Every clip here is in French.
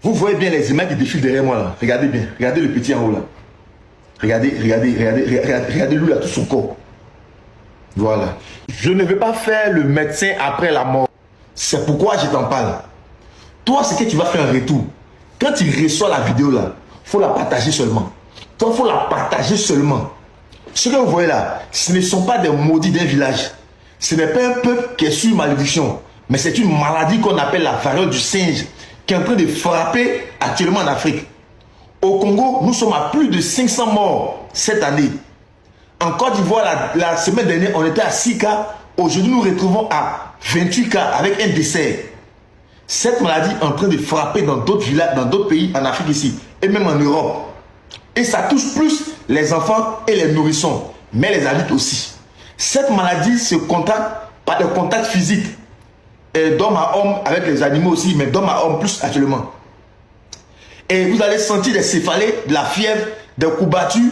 Vous voyez bien les images qui défilent derrière moi là. Regardez bien. Regardez le petit en haut là. Regardez lui là, tout son corps. Voilà. Je ne vais pas faire le médecin après la mort. C'est pourquoi je t'en parle. Toi, c'est que tu vas faire un retour. Quand tu reçois la vidéo là, il faut la partager seulement. Donc, il faut la partager seulement. Ce que vous voyez là, ce ne sont pas des maudits d'un village. Ce n'est pas un peuple qui est sous malédiction. Mais c'est une maladie qu'on appelle la variole du singe, qui est en train de frapper actuellement en Afrique. Au Congo, nous sommes à plus de 500 morts cette année. En Côte d'Ivoire, la semaine dernière, on était à 6 cas. Aujourd'hui, nous nous retrouvons à 28 cas avec un décès. Cette maladie est en train de frapper dans d'autres villages, dans d'autres pays en Afrique ici, et même en Europe. Et ça touche plus les enfants et les nourrissons, mais les adultes aussi. Cette maladie se contacte par le contact physique, d'homme à homme avec les animaux aussi, mais d'homme à homme plus actuellement. Et vous allez sentir des céphalées, de la fièvre, des courbatures.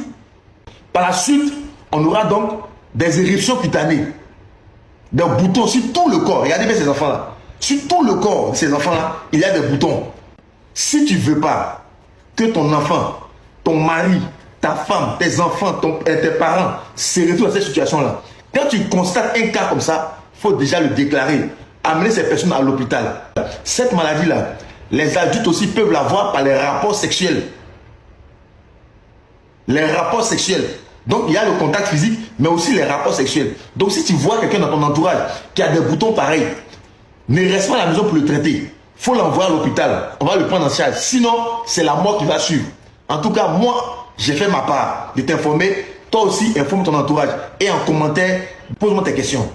Par la suite, on aura donc des éruptions cutanées, des boutons sur tout le corps. Regardez bien ces enfants-là. Sur tout le corps de ces enfants-là, il y a des boutons. Si tu ne veux pas que ton enfant, ton mari, ta femme, tes enfants, tes parents se retrouvent dans cette situation-là, quand tu constates un cas comme ça, il faut déjà le déclarer. Amener ces personnes à l'hôpital. Cette maladie-là, les adultes aussi peuvent l'avoir par les rapports sexuels. Les rapports sexuels. Donc, il y a le contact physique, mais aussi les rapports sexuels. Donc, si tu vois quelqu'un dans ton entourage qui a des boutons pareils, ne reste pas à la maison pour le traiter. Il faut l'envoyer à l'hôpital. On va le prendre en charge. Sinon, c'est la mort qui va suivre. En tout cas, moi, j'ai fait ma part de t'informer. Toi aussi, informe ton entourage. Et en commentaire, pose-moi tes questions.